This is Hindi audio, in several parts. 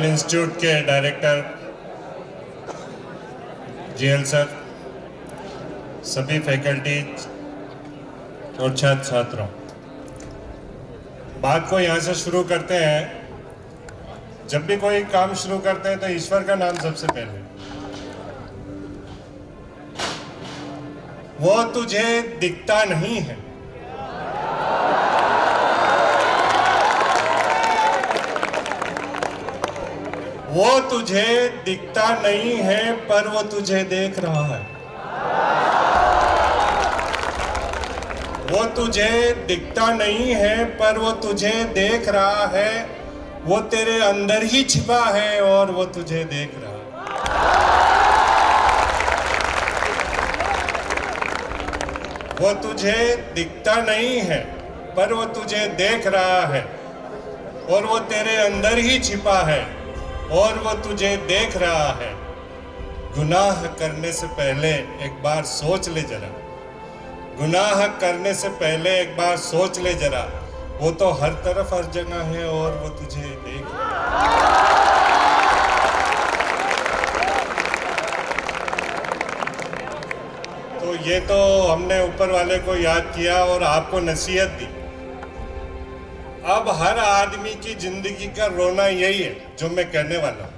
नेशनल इंस्टीट्यूट के डायरेक्टर जीएल सर, सभी फैकल्टी और छात्र छात्रों, बात को यहाँ से शुरू करते हैं। जब भी कोई काम शुरू करते हैं तो ईश्वर का नाम सबसे पहले। वो तुझे दिखता नहीं है, वो तुझे दिखता नहीं है, पर वो तुझे देख रहा है। वो तुझे दिखता नहीं है, पर वो तुझे देख रहा है। वो तेरे अंदर ही छिपा है और वो तुझे देख रहा है। वो तुझे दिखता नहीं है, पर वो तुझे देख रहा है, और वो तेरे अंदर ही छिपा है और वो तुझे देख रहा है। गुनाह करने से पहले एक बार सोच ले जरा, गुनाह करने से पहले एक बार सोच ले जरा। वो तो हर तरफ हर जगह है और वो तुझे देख रहा है। तो ये तो हमने ऊपर वाले को याद किया और आपको नसीहत दी। अब हर आदमी की जिंदगी का रोना यही है जो मैं कहने वाला हूं।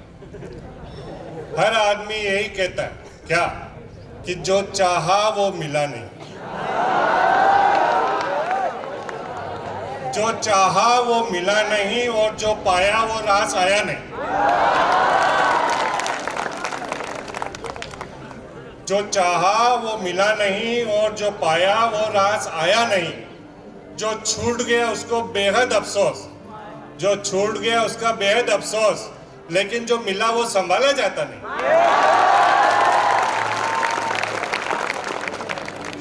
हर आदमी यही कहता है क्या, कि जो चाहा वो मिला नहीं, जो चाहा वो मिला नहीं, और जो पाया वो रास आया नहीं। जो चाहा वो मिला नहीं और जो पाया वो रास आया नहीं। जो छूट गया उसको बेहद अफसोस, जो छूट गया उसका बेहद अफसोस, लेकिन जो मिला वो संभाला जाता नहीं।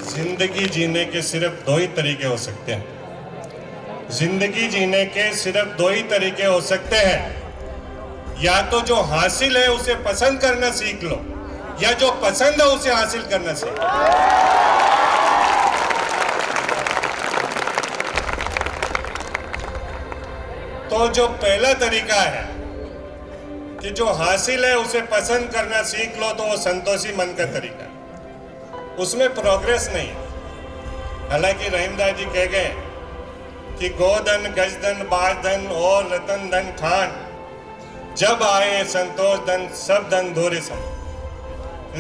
जिंदगी जीने के सिर्फ दो ही तरीके हो सकते हैं। जिंदगी जीने के सिर्फ दो ही तरीके हो सकते हैं। या तो जो हासिल है उसे पसंद करना सीख लो, या जो पसंद है उसे हासिल करना सीख लो। तो जो पहला तरीका है कि जो हासिल है उसे पसंद करना सीख लो, तो वो संतोषी मन का तरीका है, उसमें प्रोग्रेस नहीं है। हालांकि रहीमदास जी कह गए कि गोधन गजधन बाजधन और रतन धन खान, जब आए संतोष धन सब धन धोरे सम।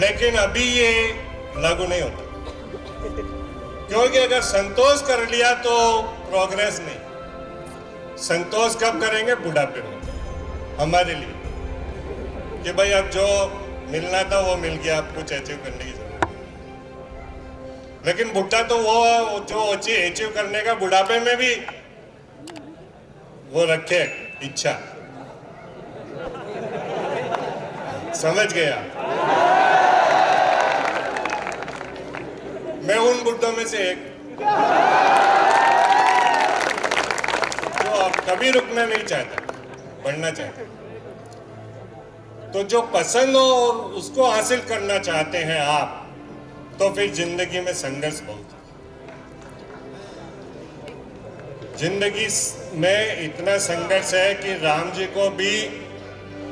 लेकिन अभी ये लागू नहीं होता, क्योंकि अगर संतोष कर लिया तो प्रोग्रेस नहीं। संतोष कब करेंगे? बुढ़ापे में, हमारे लिए, कि भाई अब जो मिलना था वो मिल गया, अब कुछ अचीव करने की जरूरत। लेकिन बुढ़ा तो वो जो अचीव करने का बुढ़ापे में भी वो रखे इच्छा। समझ गया? मैं उन बुढ़ों में से एक जो अब कभी रुकना नहीं चाहता, बढ़ना चाहता। तो जो पसंद हो और उसको हासिल करना चाहते हैं आप, तो फिर जिंदगी में संघर्ष बहुत है। जिंदगी में इतना संघर्ष है कि राम जी को भी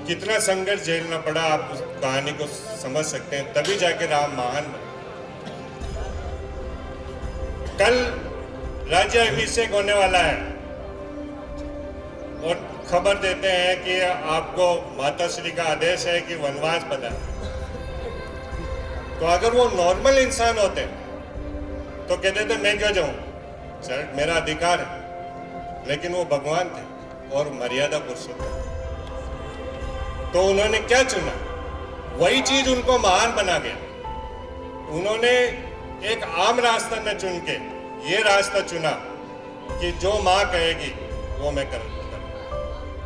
कितना संघर्ष झेलना पड़ा, आप उस कहानी को समझ सकते हैं। तभी जाके राम महान बने। कल राज्य अभिषेक होने वाला है और खबर देते हैं कि आपको माता श्री का आदेश है कि वनवास पधारो। तो अगर वो नॉर्मल इंसान होते तो कहते थे मैं क्यों जाऊं, सर मेरा अधिकार है। लेकिन वो भगवान थे और मर्यादा पुरुषोत्तम। तो उन्होंने क्या चुना, वही चीज उनको महान बना गया। उन्होंने एक आम रास्ता न चुन के ये रास्ता चुना कि जो माँ कहेगी वो मैं करूंगा,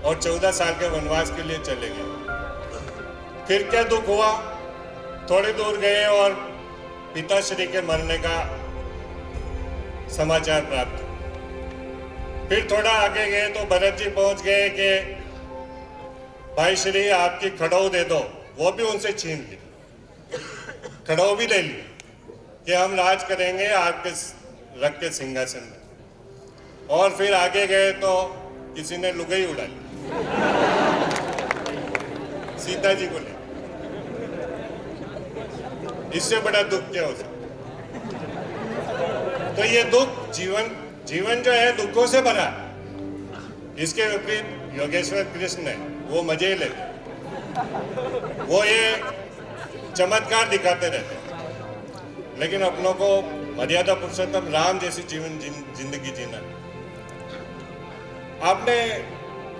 और 14 साल के वनवास के लिए चले गए। फिर क्या दुख हुआ, थोड़ी दूर गए और पिताश्री के मरने का समाचार प्राप्त। फिर थोड़ा आगे गए तो भरत जी पहुंच गए कि भाई श्री आपकी खड़ो दे दो, वो भी उनसे छीन ली, खड़ो भी ले ली कि हम राज करेंगे आपके रख के सिंहासन में। और फिर आगे गए तो किसी ने लुगाई उड़ा ली। सीता जी को ले। इससे बड़ा दुख क्या हो सकता? तो ये दुख जीवन जो है दुखों से भरा। इसके विपरीत योगेश्वर कृष्ण है, वो मजे ही लेते, वो ये चमत्कार दिखाते रहते, लेकिन अपनों को मर्यादा पुरुषोत्तम राम जैसी जिंदगी जीना। आपने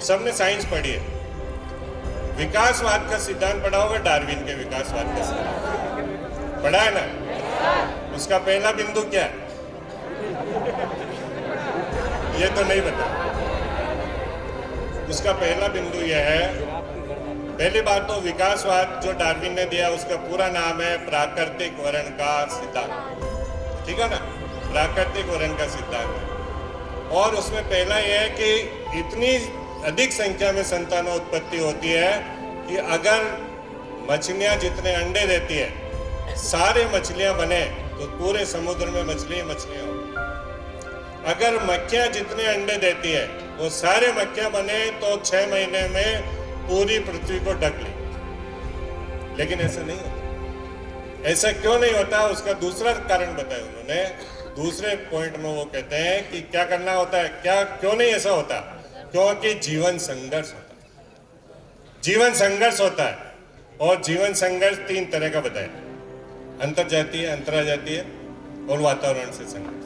सबने साइंस पढ़ी है, विकासवाद का सिद्धांत पढ़ा होगा, डार्विन के विकासवाद का सिद्धांत पढ़ा है ना? उसका पहला बिंदु क्या है? ये तो नहीं बता। उसका पहला बिंदु यह है, पहली बात तो विकासवाद जो डार्विन ने दिया उसका पूरा नाम है प्राकृतिक वर्ण का सिद्धांत, ठीक है ना? प्राकृतिक वर्ण का सिद्धांत। और उसमें पहला यह है कि इतनी अधिक संख्या में संतानोत्पत्ति होती है कि अगर मछलियां जितने अंडे देती है, सारे मछलियां बने तो पूरे समुद्र में मछलियां हो। अगर मक्खियां जितने अंडे देती है वो सारे मक्खियां बने तो 6 महीने में पूरी पृथ्वी को ढक ले। लेकिन ऐसा नहीं होता। ऐसा क्यों नहीं होता? उसका दूसरा कारण बताया उन्होंने। दूसरे पॉइंट में वो कहते हैं कि क्या करना होता है, क्या क्यों नहीं ऐसा होता? क्योंकि जीवन संघर्ष होता है। जीवन संघर्ष होता है, और जीवन संघर्ष 3 तरह का बताया, अंतरजातीय, अंतराजातीय और वातावरण से संघर्ष।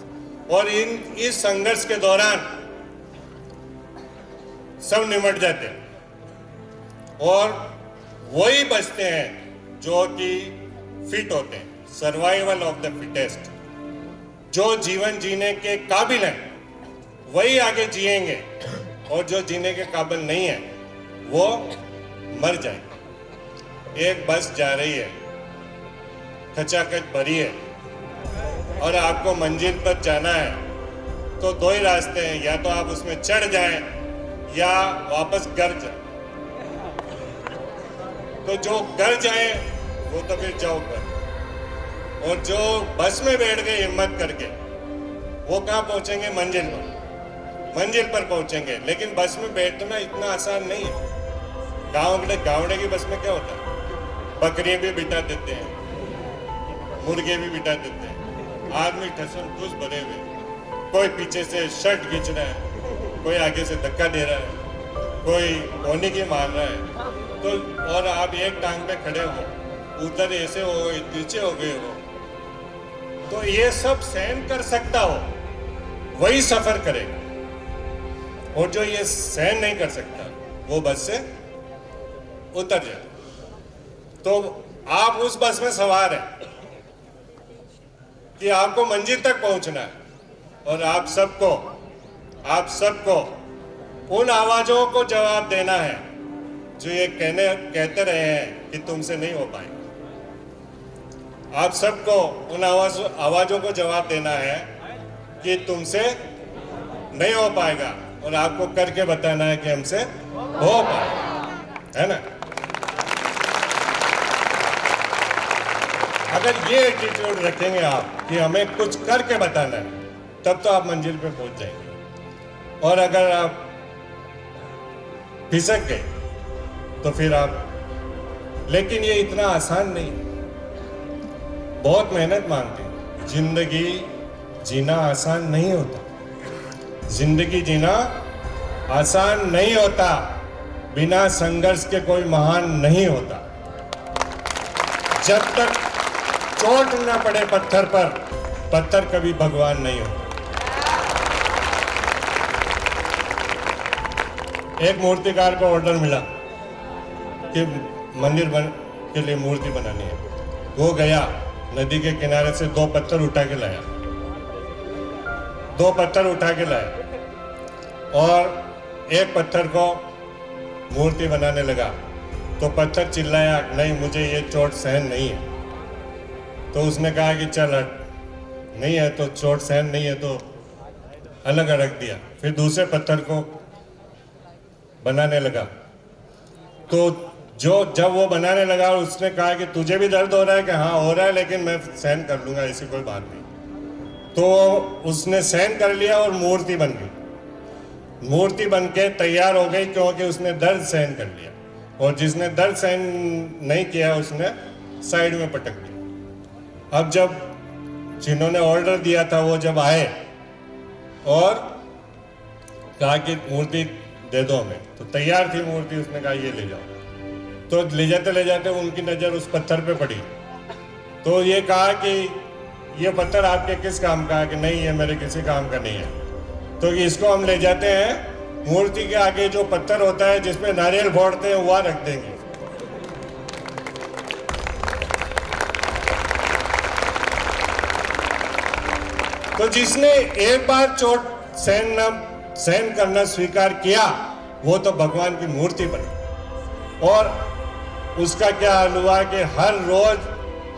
और इस संघर्ष के दौरान सब निमट जाते हैं और वही बचते हैं जो कि फिट होते हैं, सर्वाइवल ऑफ द फिटेस्ट। जो जीवन जीने के काबिल हैं वही आगे जिएंगे, और जो जीने के काबिल नहीं है वो मर जाएंगे। एक बस जा रही है, खचाखच भरी है, और आपको मंजिल पर जाना है, तो 2 ही रास्ते हैं, या तो आप उसमें चढ़ जाएं या वापस घर जाएं। तो जो घर जाए वो तो फिर जाओ घर, और जो बस में बैठ गए हिम्मत करके वो कहाँ पहुंचेंगे? मंजिल पर पहुंचेंगे। लेकिन बस में बैठना इतना आसान नहीं है। गावड़े की बस में क्या होता है? बकरियां भी बिठा देते हैं, मुर्गे भी बिठा देते हैं, आदमी ठसम ठुस भरे हुए, कोई पीछे से शर्ट खींच रहा है, कोई आगे से धक्का दे रहा है, कोई कोनी की मार रहा है। तो और आप एक टांग पे खड़े हो, उधर ऐसे हो गए, नीचे हो गए हो, तो ये सब सहन कर सकता हो वही सफर करेगा, और जो ये सहन नहीं कर सकता वो बस से उतर जाए। तो आप उस बस में सवार हैं कि आपको मंजिल तक पहुंचना है, और आप सबको उन आवाजों को जवाब देना है जो ये कहते रहे हैं कि तुमसे नहीं हो पाएगा। आप सबको उन आवाजों को जवाब देना है कि तुमसे नहीं हो पाएगा, और आपको करके बताना है कि हमसे हो पाएगा, है ना? अगर ये एटीट्यूड रखेंगे आप कि हमें कुछ करके बताना है, तब तो आप मंजिल पे पहुंच जाएंगे। और अगर आप फिसक गए तो फिर आप, लेकिन ये इतना आसान नहीं, बहुत मेहनत मांगती है। जिंदगी जीना आसान नहीं होता, जिंदगी जीना आसान नहीं होता। बिना संघर्ष के कोई महान नहीं होता। जब तक चोट ना पड़े पत्थर पर, पत्थर कभी भगवान नहीं होता। एक मूर्तिकार को ऑर्डर मिला कि मंदिर के लिए मूर्ति बनानी है। वो गया, नदी के किनारे से 2 पत्थर उठा के लाया, 2 पत्थर उठा के लाया, और एक पत्थर को मूर्ति बनाने लगा। तो पत्थर चिल्लाया, नहीं मुझे ये चोट सहन नहीं है। तो उसने कहा कि चल हट, नहीं है तो चोट सहन नहीं है तो अलग रख दिया। फिर दूसरे पत्थर को बनाने लगा। तो जब वो बनाने लगा, उसने कहा कि तुझे भी दर्द हो रहा है? कि हाँ हो रहा है, लेकिन मैं सहन कर लूंगा, ऐसी कोई बात नहीं। तो उसने सहन कर लिया और मूर्ति बन गई। मूर्ति बन के तैयार हो गई, क्योंकि उसने दर्द सहन कर लिया। और जिसने दर्द सहन नहीं किया उसने साइड में पटक दिया। अब जब जिन्होंने ऑर्डर दिया था वो जब आए और कहा कि मूर्ति दे दो हमें, तो तैयार थी मूर्ति, उसने कहा ये ले जाओ। तो ले जाते उनकी नज़र उस पत्थर पे पड़ी, तो ये कहा कि ये पत्थर आपके किस काम का है? कि नहीं, ये मेरे किसी काम का नहीं है। तो इसको हम ले जाते हैं मूर्ति के आगे जो पत्थर होता है जिसमें नारियल फोड़ते हैं वहाँ रख देंगे। तो जिसने एक बार चोट सहन करना स्वीकार किया वो तो भगवान की मूर्ति बनी, और उसका क्या हाल हुआ कि हर रोज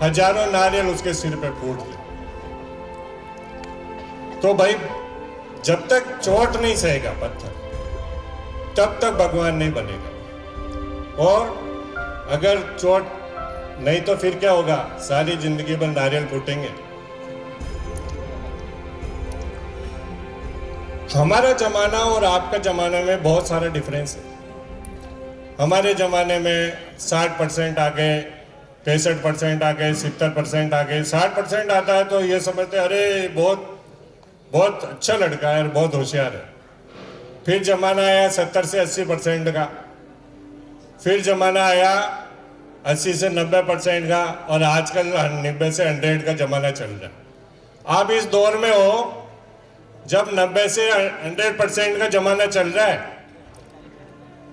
हजारों नारियल उसके सिर पे फूटते। तो भाई जब तक चोट नहीं सहेगा पत्थर तब तक भगवान नहीं बनेगा, और अगर चोट नहीं तो फिर क्या होगा? सारी जिंदगी भर नारियल फूटेंगे। हमारा जमाना और आपका जमाना में बहुत सारा डिफरेंस है। हमारे ज़माने में 60% आ गए, 65% आ गए, 70% आ गए। 60% आता है तो ये समझते अरे बहुत बहुत अच्छा लड़का है, बहुत होशियार है। फिर ज़माना आया 70 से 80% का, फिर ज़माना आया 80 से 90% का, और आजकल 90 से 100 का ज़माना चल रहा है। आप इस दौर में हो जब 90 से 100% का ज़माना चल रहा है।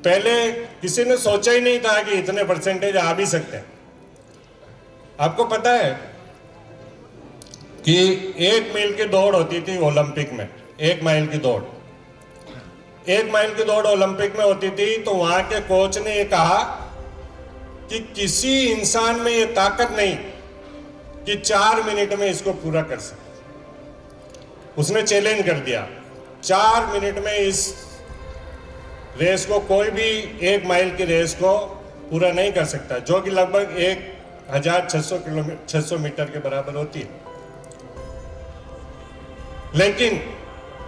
पहले किसी ने सोचा ही नहीं था कि इतने परसेंटेज आ भी सकते हैं। आपको पता है कि 1 मील की दौड़ होती थी ओलंपिक में, 1 माइल की दौड़, 1 माइल की दौड़ ओलंपिक में होती थी। तो वहां के कोच ने ये कहा कि किसी इंसान में ये ताकत नहीं कि 4 मिनट में इसको पूरा कर सके। उसने चैलेंज कर दिया 4 मिनट में इस रेस को कोई भी 1 माइल की रेस को पूरा नहीं कर सकता, जो कि लगभग 1600 मीटर के बराबर होती है। लेकिन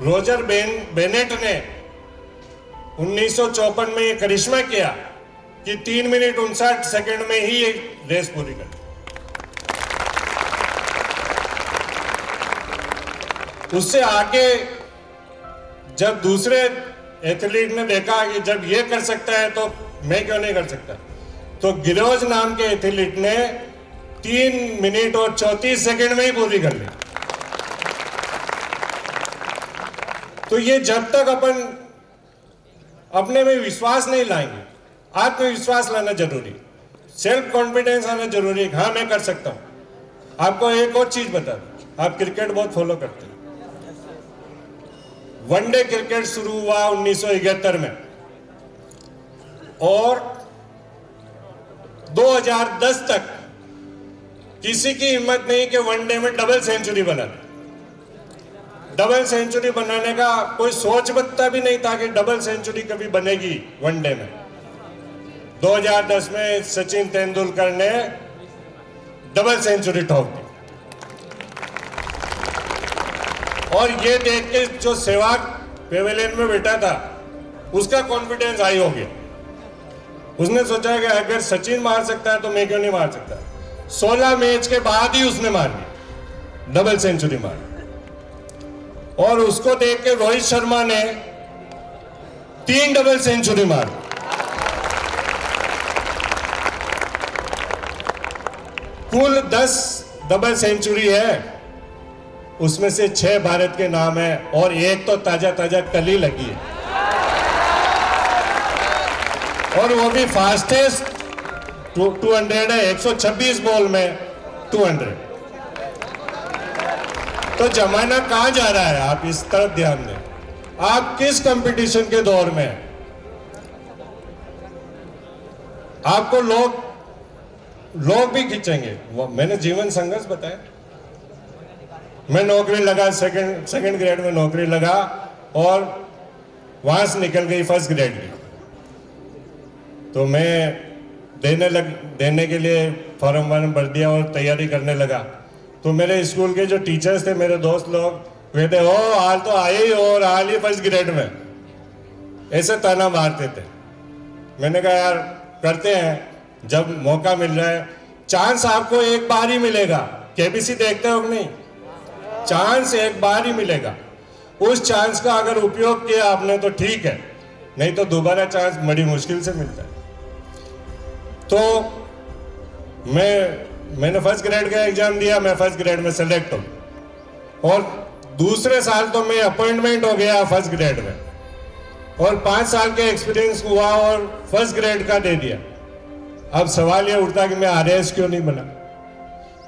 रोजर बेनेट ने 1954 में ये करिश्मा किया कि 3 मिनट 59 सेकंड में ही ये रेस पूरी कर। उससे आगे जब दूसरे एथलीट ने देखा कि जब ये कर सकता है तो मैं क्यों नहीं कर सकता, तो गिरोज नाम के एथलीट ने 3 मिनट और 34 सेकंड में ही पूरी कर ली। तो ये जब तक अपन अपने में विश्वास नहीं लाएंगे, आत्मविश्वास लाना जरूरी, सेल्फ कॉन्फिडेंस आना जरूरी है। हाँ मैं कर सकता हूं। आपको एक और चीज बता दूं, आप क्रिकेट बहुत फॉलो करते हैं। वनडे क्रिकेट शुरू हुआ 1971 में, और 2010 तक किसी की हिम्मत नहीं कि वनडे में डबल सेंचुरी बना दे। डबल सेंचुरी बनाने का कोई सोच सकता भी नहीं था कि डबल सेंचुरी कभी बनेगी वनडे में। 2010 में सचिन तेंदुलकर ने डबल सेंचुरी ठोक दी, और ये देख के जो सहवाग पेवेलियन में बैठा था उसका कॉन्फिडेंस हाई हो गया। उसने सोचा कि अगर सचिन मार सकता है तो मैं क्यों नहीं मार सकता। 16 मैच के बाद ही उसने मार दी, डबल सेंचुरी मार दी। और उसको देख के रोहित शर्मा ने 3 डबल सेंचुरी मार दी। कुल 10 डबल सेंचुरी है, उसमें से 6 भारत के नाम है, और एक तो ताजा कल ही लगी है, और वो भी फास्टेस्ट 200 है, 126 बॉल में 200। तो जमाना कहां जा रहा है? आप इस तरफ ध्यान दें। आप किस कंपटीशन के दौर में हैं? आपको लोग भी खींचेंगे। मैंने जीवन संघर्ष बताया। मैं नौकरी लगा, सेकंड ग्रेड में नौकरी लगा, और वहां से निकल गई फर्स्ट ग्रेड की। तो मैं देने के लिए फॉर्म वार्म भर दिया और तैयारी करने लगा। तो मेरे स्कूल के जो टीचर्स थे, मेरे दोस्त लोग कहते हो हाल तो आए ही हो, और हाल ही फर्स्ट ग्रेड में, ऐसे ताना मारते थे। मैंने कहा यार करते हैं जब मौका मिल रहा है। चांस आपको एक बार ही मिलेगा, केबीसी देखते हो कि नहीं? चांस एक बार ही मिलेगा। उस चांस का अगर उपयोग किया आपने तो ठीक है, नहीं तो दोबारा चांस बड़ी मुश्किल से मिलता है। तो मैंने फर्स्ट ग्रेड का एग्जाम दिया, मैं फर्स्ट ग्रेड में सेलेक्ट हूँ और दूसरे साल तो मैं अपॉइंटमेंट हो गया फर्स्ट ग्रेड में और 5 साल के एक्सपीरियंस हुआ और फर्स्ट ग्रेड का दे दिया। अब सवाल ये उठता कि मैं आरएएस क्यों नहीं बना?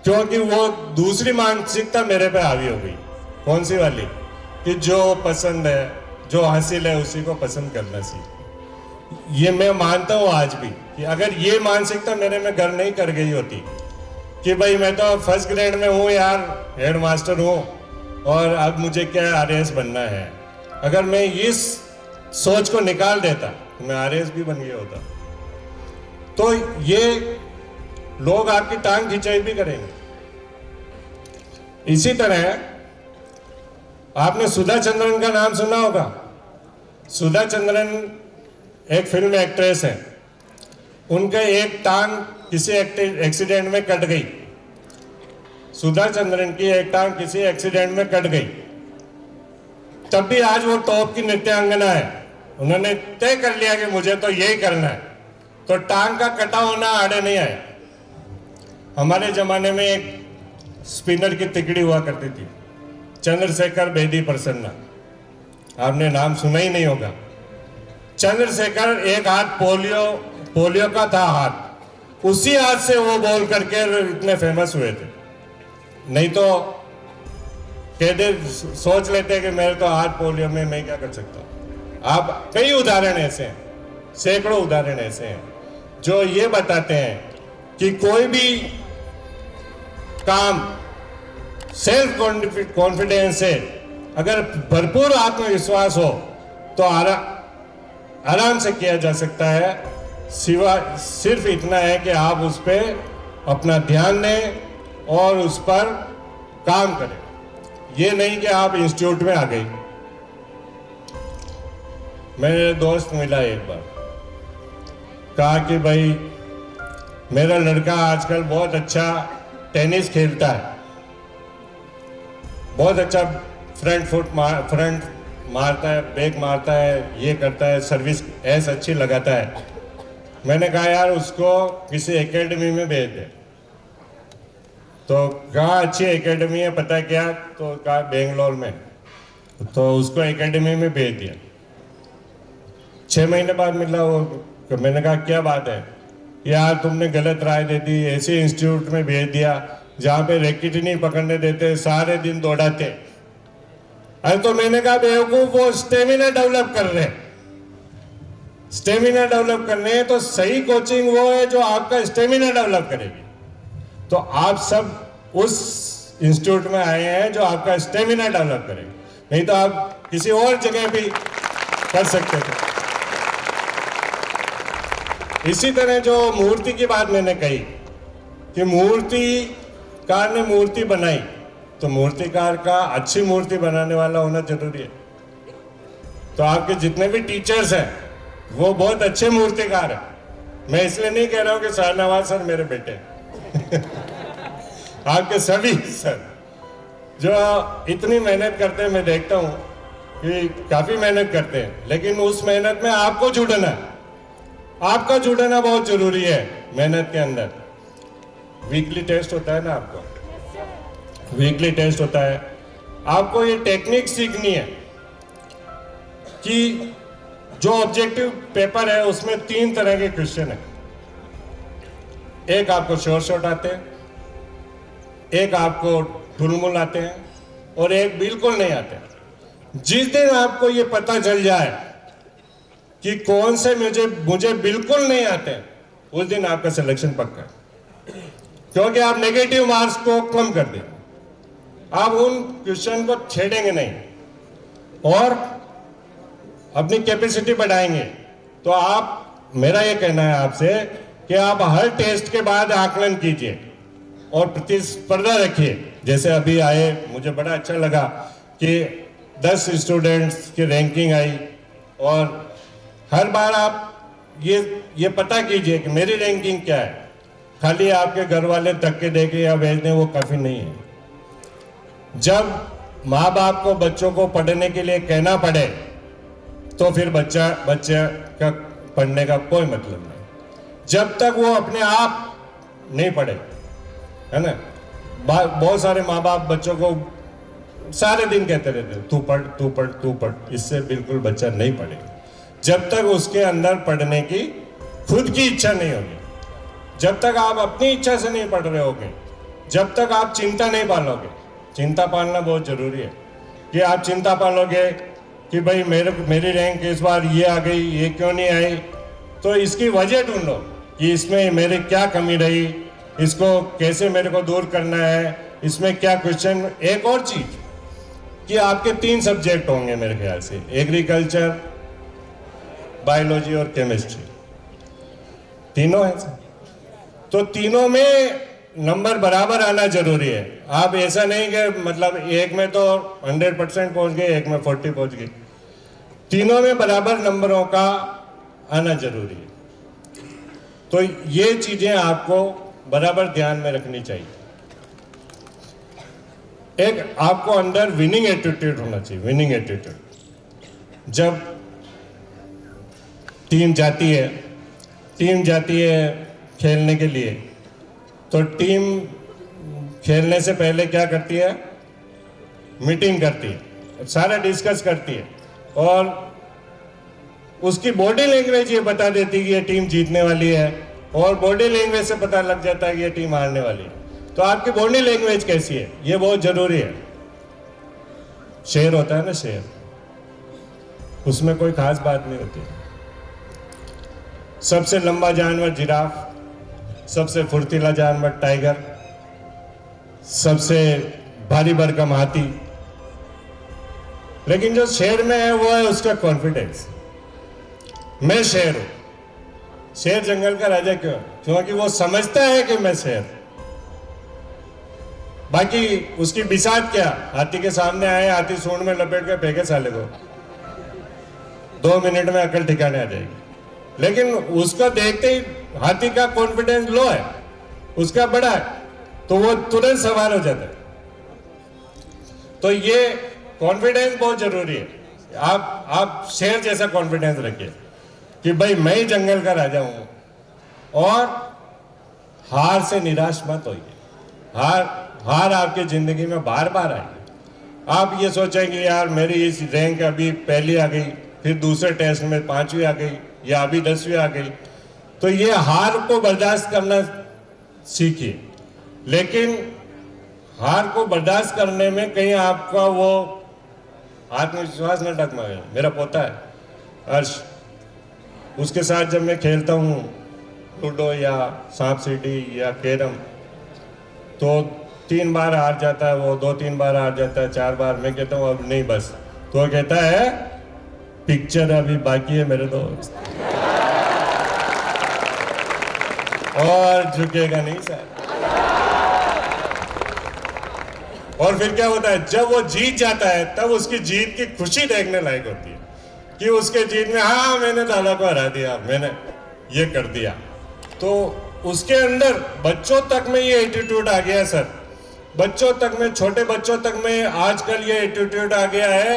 क्योंकि वो दूसरी मानसिकता मेरे पे हावी हो गई। कौन सी वाली? कि जो पसंद है, जो हासिल है, उसी को पसंद करना सीख। ये मैं मानता हूँ आज भी कि अगर ये मानसिकता मेरे में घर नहीं कर गई होती कि भाई मैं तो फर्स्ट ग्रेड में हूँ यार, हेड मास्टर हूँ और अब मुझे क्या आरएएस बनना है, अगर मैं इस सोच को निकाल देता तो मैं आरएएस भी बन गया होता। तो ये लोग आपकी टांग खिंचाई भी करेंगे। इसी तरह आपने सुधा चंद्रन का नाम सुना होगा। सुधा चंद्रन एक फिल्म एक्ट्रेस है, उनका एक टांग किसी एक्सीडेंट में कट गई। सुधा चंद्रन की एक टांग किसी एक्सीडेंट में कट गई, तब भी आज वो टॉप की नृत्यांगना है। उन्होंने तय कर लिया कि मुझे तो यही करना है, तो टांग का कटा होना आड़े नहीं आया। हमारे जमाने में एक स्पिनर की तिकड़ी हुआ करती थी, चंद्रशेखर बेदी प्रसन्ना, आपने नाम सुना ही नहीं होगा। चंद्रशेखर एक हाथ पोलियो का था हाथ, उसी हाथ से वो बॉल करके इतने फेमस हुए थे। नहीं तो कहते सोच लेते कि मेरे तो हाथ पोलियो में, मैं क्या कर सकता हूँ। आप कई उदाहरण ऐसे हैं, सैकड़ों उदाहरण ऐसे हैं जो ये बताते हैं कि कोई भी काम सेल्फ कॉन्फिडेंस से, अगर भरपूर आत्मविश्वास हो तो आराम से किया जा सकता है। सिर्फ इतना है कि आप उस पर अपना ध्यान दें और उस पर काम करें। ये नहीं कि आप इंस्टीट्यूट में आ गई। मेरे दोस्त मिला एक बार, कहा कि भाई मेरा लड़का आजकल बहुत अच्छा टेनिस खेलता है, बहुत अच्छा फ्रंट मारता है, बैक मारता है, ये करता है, सर्विस ऐस अच्छी लगाता है। मैंने कहा यार उसको किसी एकेडमी में भेज दे। तो कहा अच्छी एकेडमी है, पता है क्या? तो कहा बेंगलोर में। तो उसको एकेडमी में भेज दिया। 6 महीने बाद मिला वो, तो मैंने कहा क्या बात है यार, तुमने गलत राय दे दी, ऐसे इंस्टीट्यूट में भेज दिया जहाँ पे रैकेट ही नहीं पकड़ने देते, सारे दिन दौड़ाते। अरे तो मैंने कहा बेवकूफ, वो स्टेमिना डेवलप कर रहे हैं, स्टेमिना डेवलप करने हैं तो सही कोचिंग वो है जो आपका स्टेमिना डेवलप करेगी। तो आप सब उस इंस्टीट्यूट में आए हैं जो आपका स्टेमिना डेवलप करेगा, नहीं तो आप किसी और जगह भी कर सकते थे। इसी तरह जो मूर्ति की बात मैंने कही कि मूर्तिकार ने मूर्ति बनाई, तो मूर्तिकार का अच्छी मूर्ति बनाने वाला होना जरूरी है। तो आपके जितने भी टीचर्स हैं वो बहुत अच्छे मूर्तिकार हैं। मैं इसलिए नहीं कह रहा हूं कि शाहनवाज सर मेरे बेटे आपके सभी सर जो इतनी मेहनत करते हैं, मैं देखता हूं कि काफी मेहनत करते हैं, लेकिन उस मेहनत में आपको जुड़ना है, आपका जुड़ना बहुत जरूरी है। मेहनत के अंदर वीकली टेस्ट होता है ना, आपको वीकली टेस्ट होता है। आपको ये टेक्निक सीखनी है कि जो ऑब्जेक्टिव पेपर है उसमें 3 तरह के क्वेश्चन है। एक आपको शॉर्ट आते हैं, एक आपको ठुलमुल आते हैं और एक बिल्कुल नहीं आते। जिस दिन आपको ये पता चल जाए कि कौन से मुझे बिल्कुल नहीं आते, उस दिन आपका सिलेक्शन पक्का है, क्योंकि आप नेगेटिव मार्क्स को कम कर देंगे, आप उन क्वेश्चन को छेड़ेंगे नहीं और अपनी कैपेसिटी बढ़ाएंगे। तो आप, मेरा ये कहना है आपसे कि आप हर टेस्ट के बाद आकलन कीजिए और प्रतिस्पर्धा रखिए। जैसे अभी आए, मुझे बड़ा अच्छा लगा कि 10 स्टूडेंट्स की रैंकिंग आई और हर बार आप ये पता कीजिए कि मेरी रैंकिंग क्या है। खाली आपके घर वाले धक्के देके या भेज दें वो काफ़ी नहीं है। जब माँ बाप को बच्चों को पढ़ने के लिए कहना पड़े तो फिर बच्चे का पढ़ने का कोई मतलब नहीं। जब तक वो अपने आप नहीं पढ़े, है ना। बहुत सारे माँ बाप बच्चों को सारे दिन कहते रहते तू पढ़ तू पढ़ तू पढ़, इससे बिल्कुल बच्चा नहीं पढ़ेगा। जब तक उसके अंदर पढ़ने की खुद की इच्छा नहीं होगी, जब तक आप अपनी इच्छा से नहीं पढ़ रहे होगे, जब तक आप चिंता नहीं पालोगे। चिंता पालना बहुत जरूरी है कि आप चिंता पालोगे कि भाई मेरी रैंक इस बार ये आ गई, ये क्यों नहीं आई। तो इसकी वजह ढूंढो कि इसमें मेरी क्या कमी रही, इसको कैसे मेरे को दूर करना है, इसमें क्या क्वेश्चन। एक और चीज कि आपके 3 सब्जेक्ट होंगे मेरे ख्याल से, एग्रीकल्चर, बायोलॉजी और केमिस्ट्री, तीनों हैं। तो तीनों में नंबर बराबर आना जरूरी है। आप ऐसा नहीं कि मतलब एक में तो 100% पहुंच गए, एक में 40 पहुंच गए। तीनों में बराबर नंबरों का आना जरूरी है। तो ये चीजें आपको बराबर ध्यान में रखनी चाहिए। एक आपको अंदर विनिंग एटीट्यूड होना चाहिए, विनिंग एटीट्यूड। जब टीम जाती है खेलने के लिए, तो टीम खेलने से पहले क्या करती है, मीटिंग करती है, सारा डिस्कस करती है और उसकी बॉडी लैंग्वेज ये बता देती है कि ये टीम जीतने वाली है, और बॉडी लैंग्वेज से पता लग जाता है कि ये टीम हारने वाली है। तो आपकी बॉडी लैंग्वेज कैसी है ये बहुत जरूरी है। शेर होता है ना, शेर, उसमें कोई खास बात नहीं होती। सबसे लंबा जानवर जिराफ, सबसे फुर्तीला जानवर टाइगर, सबसे भारी भरकम हाथी। लेकिन जो शेर में है वो है उसका कॉन्फिडेंस। मैं शेर हूं। शेर जंगल का राजा क्यों? क्योंकि वो समझता है कि मैं शेर। बाकी उसकी बिसात क्या, हाथी के सामने आए, हाथी सूंड में लपेट के फेंके साले को, 2 मिनट में अकल ठिकाने आ जाएगी। लेकिन उसको देखते ही हाथी का कॉन्फिडेंस लो है, उसका बड़ा है, तो वो तुरंत सवार हो जाता है। तो ये कॉन्फिडेंस बहुत जरूरी है। आप शेर जैसा कॉन्फिडेंस रखिए कि भाई मैं ही जंगल का राजा हूं। और हार से निराश मत होइए। हार आपकी जिंदगी में बार बार आएगी। आप ये सोचेंगे यार मेरी इस रैंक अभी पहली आ गई, फिर दूसरे टेस्ट में 5वीं आ गई, या अभी 10वीं आ गई। तो ये हार को बर्दाश्त करना सीखिए। लेकिन हार को बर्दाश्त करने में कहीं आपका वो आत्मविश्वास न डगमगाए। मेरा पोता है हर्ष, उसके साथ जब मैं खेलता हूँ लूडो या सांप सीढ़ी या कैरम, तो 3 बार हार जाता है वो, 2-3 बार हार जाता है, 4 बार। मैं कहता हूँ अब नहीं बस, तो वो कहता है पिक्चर अभी बाकी है मेरे दोस्त, और झुकेगा नहीं सर। और फिर क्या होता है, जब वो जीत जाता है तब उसकी जीत की खुशी देखने लायक होती है कि उसके जीत में हाँ मैंने दादा को हरा दिया, मैंने ये कर दिया। तो उसके अंदर बच्चों तक में ये एटीट्यूड आ गया सर, बच्चों तक में, छोटे बच्चों तक में आजकल ये एटीट्यूड आ गया है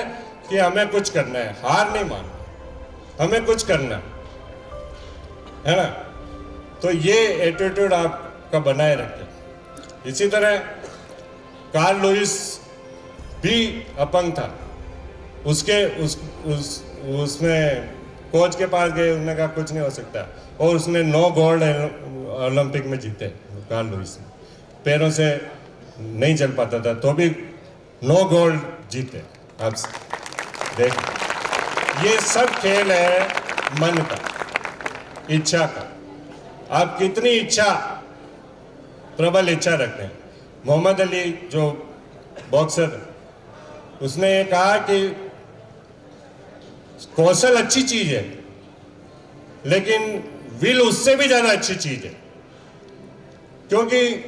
कि हमें कुछ करना है, हार नहीं मानना, हमें कुछ करना है ना। तो ये एटीट्यूड आपका बनाए रखें। इसी तरह कार्ल लुइस भी अपंग था। उसने कोच के पास गए, उन्होंने कहा कुछ नहीं हो सकता, और उसने 9 गोल्ड ओलंपिक में जीते। कार्ल लुइस पैरों से नहीं चल पाता था तो भी 9 गोल्ड जीते। आप देख, ये सब खेल है मन का, इच्छा का। आप कितनी इच्छा, प्रबल इच्छा रखते हैं। मोहम्मद अली जो बॉक्सर, उसने ये कहा कि कौशल अच्छी चीज है लेकिन विल उससे भी ज्यादा अच्छी चीज है। क्योंकि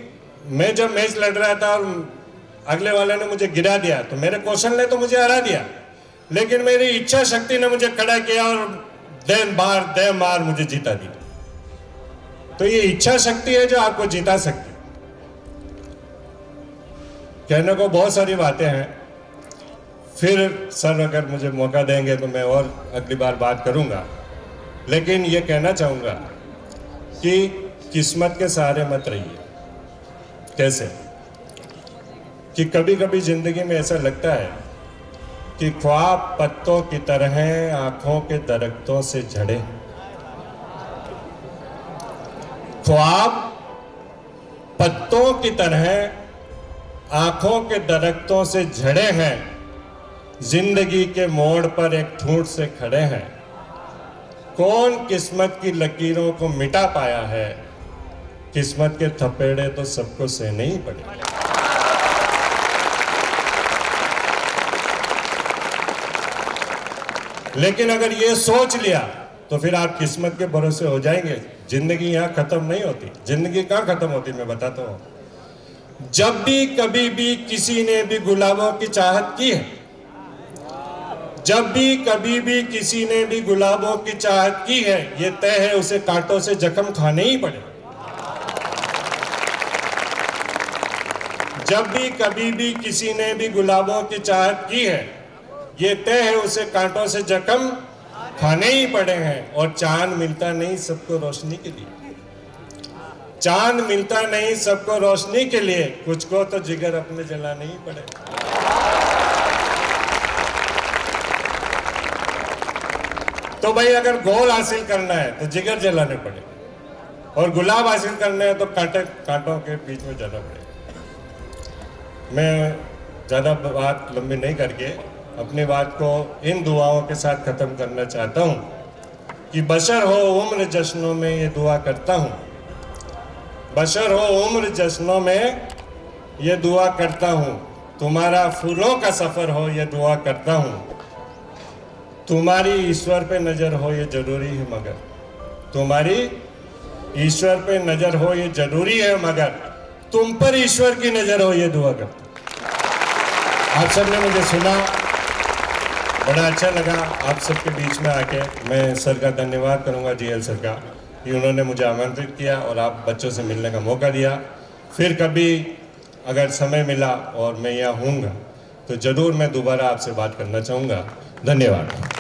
मैं जब मैच लड़ रहा था और अगले वाले ने मुझे गिरा दिया तो मेरे कौशल ने तो मुझे हरा दिया, लेकिन मेरी इच्छा शक्ति ने मुझे खड़ा किया और दे मार मुझे जीता दिया। तो ये इच्छा शक्ति है जो आपको जिता सकती है। कहने को बहुत सारी बातें हैं, फिर सर अगर मुझे मौका देंगे तो मैं और अगली बार बात करूंगा, लेकिन ये कहना चाहूँगा कि किस्मत के सहारे मत रहिए। कैसे कि कभी कभी जिंदगी में ऐसा लगता है कि ख्वाब पत्तों की तरह आंखों के दरख्तों से झड़े। ख्वाब पत्तों की तरह आंखों के दरख्तों से झड़े हैं, जिंदगी के मोड़ पर एक ठूंठ से खड़े हैं। कौन किस्मत की लकीरों को मिटा पाया है, किस्मत के थपेड़े तो सबको सहने ही पड़े। लेकिन अगर ये सोच लिया तो फिर आप किस्मत के भरोसे हो जाएंगे। जिंदगी यहाँ खत्म नहीं होती। जिंदगी कहाँ खत्म होती, मैं बताता हूँ। जब भी कभी भी किसी ने भी गुलाबों की चाहत की है, जब भी कभी भी किसी ने भी गुलाबों की चाहत की है, ये तय है उसे कांटों से जख्म खाने ही पड़े। जब भी कभी भी किसी ने भी गुलाबों की चाहत की है, ये तय है उसे कांटों से जख्म खाने ही पड़े हैं। और चांद मिलता नहीं सबको रोशनी के लिए, चांद मिलता नहीं सबको रोशनी के लिए, कुछ को तो जिगर अपने जलाने ही पड़े। तो भाई अगर गोल हासिल करना है तो जिगर जलाने पड़े, और गुलाब हासिल करना है तो कांटों के बीच में जाना पड़ेगा। मैं ज़्यादा बात लंबी नहीं करके अपनी बात को इन दुआओं के साथ ख़त्म करना चाहता हूँ कि बशर हो उम्र जश्नों में ये दुआ करता हूँ, बशर हो उम्र जश्नों में ये दुआ करता हूँ, तुम्हारा फूलों का सफ़र हो ये दुआ करता हूँ, तुम्हारी ईश्वर पे नज़र हो ये ज़रूरी है मगर, तुम्हारी ईश्वर पे नज़र हो ये ज़रूरी है मगर, तुम पर ईश्वर की नज़र हो ये दुआ करता हूँ। आप सबने मुझे सुना, बड़ा अच्छा लगा आप सबके बीच में आके। मैं सर का धन्यवाद करूंगा, जीएल सर का, कि उन्होंने मुझे आमंत्रित किया और आप बच्चों से मिलने का मौका दिया। फिर कभी अगर समय मिला और मैं यहाँ हूँगा तो ज़रूर मैं दोबारा आपसे बात करना चाहूँगा। धन्यवाद।